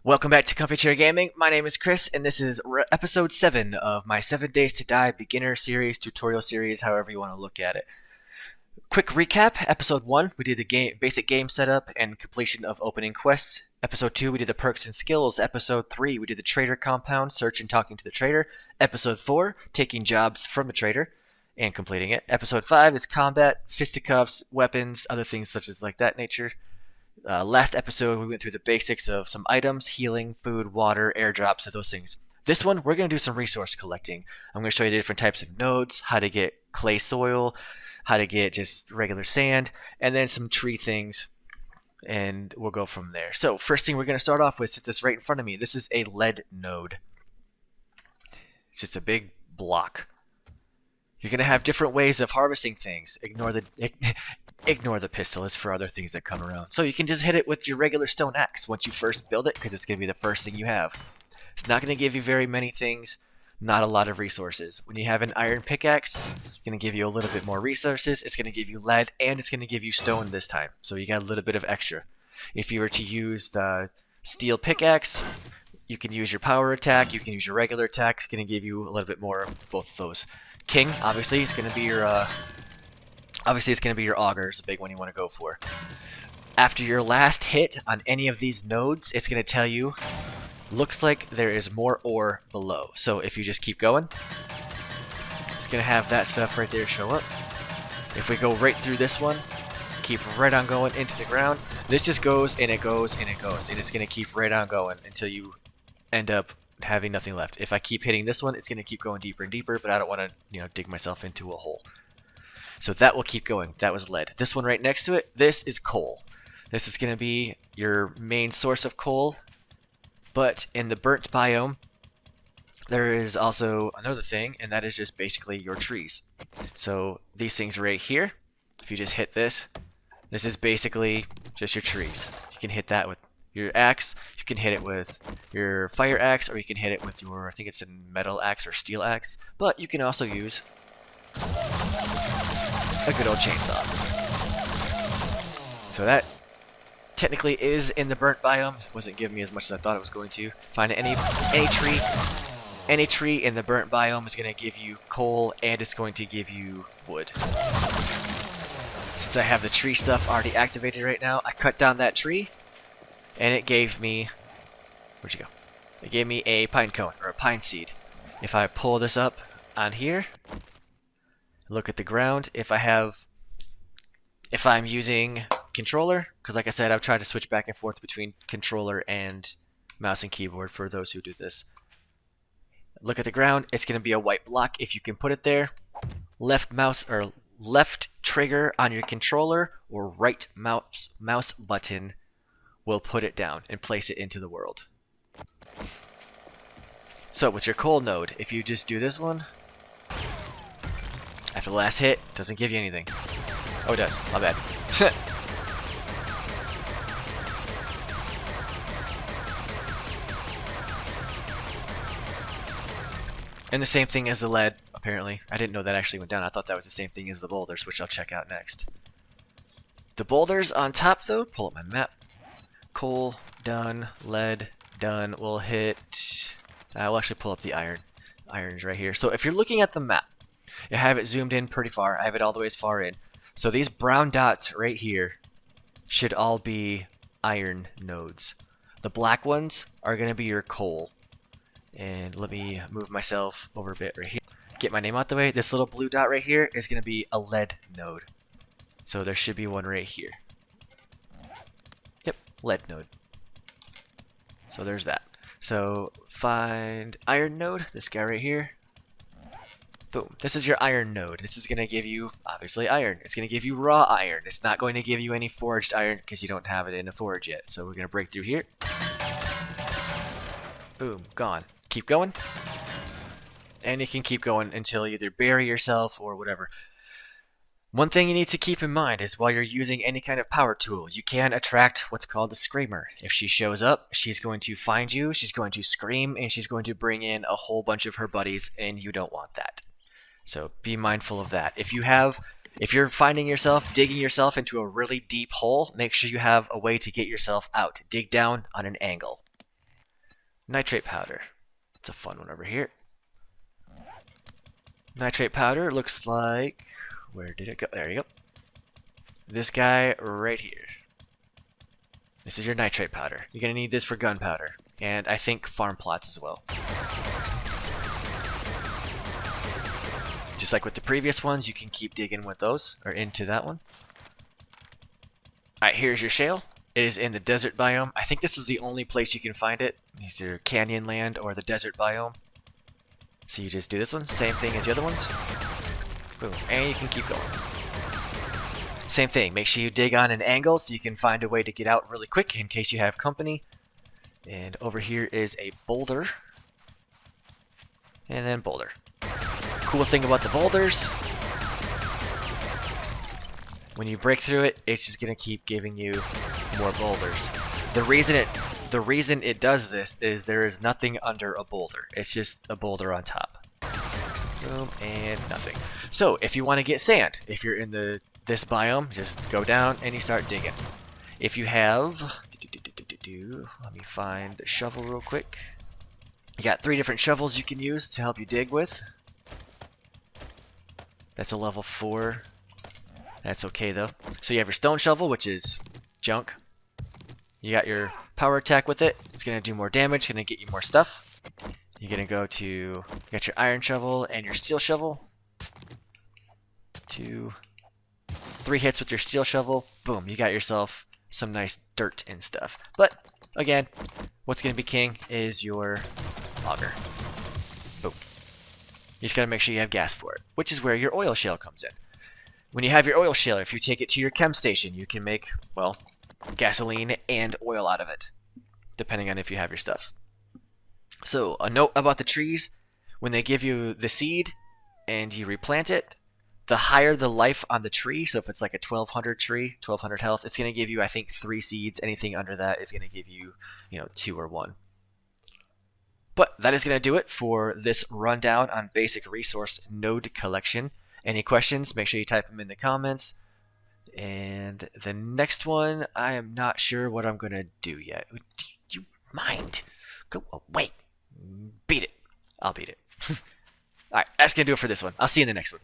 Welcome back to Comfy Chair Gaming. My name is Chris, and this is episode 7 of my 7 Days to Die beginner series, tutorial series, however you want to look at it. Quick recap. Episode 1, we did the basic game setup and completion of opening quests. Episode 2, we did the perks and skills. Episode 3, we did the trader compound, search and talking to the trader. Episode 4, taking jobs from the trader and completing it. Episode 5 is combat, fisticuffs, weapons, other things such as like that nature. Last episode, we went through the basics of some items, healing, food, water, airdrops, and those things. This one, we're going to do some resource collecting. I'm going to show you the different types of nodes, how to get clay soil, how to get just regular sand, and then some tree things, and we'll go from there. So, first thing we're going to start off with, since it's right in front of me, this is a lead node. It's just a big block. You're going to have different ways of harvesting things. Ignore the pistol. It's for other things that come around. So you can just hit it with your regular stone axe once you first build it, because it's going to be the first thing you have. It's not going to give you very many things, not a lot of resources. When you have an iron pickaxe, it's going to give you a little bit more resources. It's going to give you lead, and it's going to give you stone this time. So you got a little bit of extra. If you were to use the steel pickaxe, you can use your power attack, you can use your regular attack. It's going to give you a little bit more of both of those. King, obviously, is going to be your auger is the big one you want to go for. After your last hit on any of these nodes, it's going to tell you, looks like there is more ore below. So if you just keep going, it's going to have that stuff right there show up. If we go right through this one, keep right on going into the ground, this just goes and it goes and it goes, and it's going to keep right on going until you end up having nothing left. If I keep hitting this one, it's going to keep going deeper and deeper, but I don't want to, dig myself into a hole. So that will keep going. That was lead. This one right next to it, this is coal. This is going to be your main source of coal. But in the burnt biome, there is also another thing, and that is just basically your trees. So these things right here, if you just hit this, this is basically just your trees. You can hit that with your axe, you can hit it with your fire axe, or you can hit it with your, I think it's a metal axe or steel axe, but you can also use a good old chainsaw. So that technically is in the burnt biome. It wasn't giving me as much as I thought it was going to. Find any tree in the burnt biome is going to give you coal, and it's going to give you wood. Since I have the tree stuff already activated right now, I cut down that tree, and it gave me, where'd you go? It gave me a pine cone, or a pine seed. If I pull this up on here, look at the ground, if I'm using controller, because like I said, I've tried to switch back and forth between controller and mouse and keyboard for those who do this. Look at the ground, it's going to be a white block if you can put it there. Left mouse or left trigger on your controller or right mouse button will put it down and place it into the world. So with your coal node, if you just do this one, after the last hit, doesn't give you anything. Oh, it does. My bad. And the same thing as the lead, apparently. I didn't know that actually went down. I thought that was the same thing as the boulders, which I'll check out next. The boulders on top, though, pull up my map. Coal, done. Lead, done. We'll hit... I'll actually pull up the iron. Iron's right here. So if you're looking at the map, I have it zoomed in pretty far. I have it all the way as far in. So these brown dots right here should all be iron nodes. The black ones are going to be your coal. And let me move myself over a bit right here. Get my name out the way. This little blue dot right here is going to be a lead node. So there should be one right here. Yep, lead node. So there's that. So find iron node, this guy right here. Boom. This is your iron node. This is going to give you, obviously, iron. It's going to give you raw iron. It's not going to give you any forged iron because you don't have it in a forge yet. So we're going to break through here. Boom. Gone. Keep going. And you can keep going until you either bury yourself or whatever. One thing you need to keep in mind is while you're using any kind of power tool, you can attract what's called a screamer. If she shows up, she's going to find you, she's going to scream, and she's going to bring in a whole bunch of her buddies, and you don't want that. So be mindful of that. If you're finding yourself digging yourself into a really deep hole, make sure you have a way to get yourself out. Dig down on an angle. Nitrate powder. It's a fun one over here. Nitrate powder looks like... Where did it go? There you go. This guy right here. This is your nitrate powder. You're going to need this for gunpowder. And I think farm plots as well. Just like with the previous ones, you can keep digging with those, or into that one. Alright, here's your shale. It is in the desert biome. I think this is the only place you can find it. Either canyon land or the desert biome. So you just do this one, same thing as the other ones. Boom, and you can keep going. Same thing, make sure you dig on an angle so you can find a way to get out really quick in case you have company. And over here is a boulder. And then boulder. Cool thing about the boulders, when you break through it, it's just gonna keep giving you more boulders. The reason it does this is there is nothing under a boulder. It's just a boulder on top. Boom, and nothing. So if you want to get sand, if you're in this biome, just go down and you start digging. If you have, let me find the shovel real quick. You got 3 different shovels you can use to help you dig with. That's a level 4. That's okay though. So you have your stone shovel, which is junk. You got your power attack with it. It's gonna do more damage, gonna get you more stuff. You're gonna go to, you got your iron shovel and your steel shovel. 2, 3 hits with your steel shovel. Boom, you got yourself some nice dirt and stuff. But again, what's gonna be king is your auger. Boom. You just gotta make sure you have gas for it, which is where your oil shale comes in. When you have your oil shale, if you take it to your chem station, you can make, well, gasoline and oil out of it, depending on if you have your stuff. So, a note about the trees, when they give you the seed and you replant it, the higher the life on the tree, so if it's like a 1200 tree, 1200 health, it's going to give you, I think, 3 seeds. Anything under that is going to give you, 2 or 1. But that is going to do it for this rundown on basic resource node collection. Any questions, make sure you type them in the comments. And the next one, I am not sure what I'm going to do yet. Do you mind? Go away. Beat it. I'll beat it. Alright, that's going to do it for this one. I'll see you in the next one.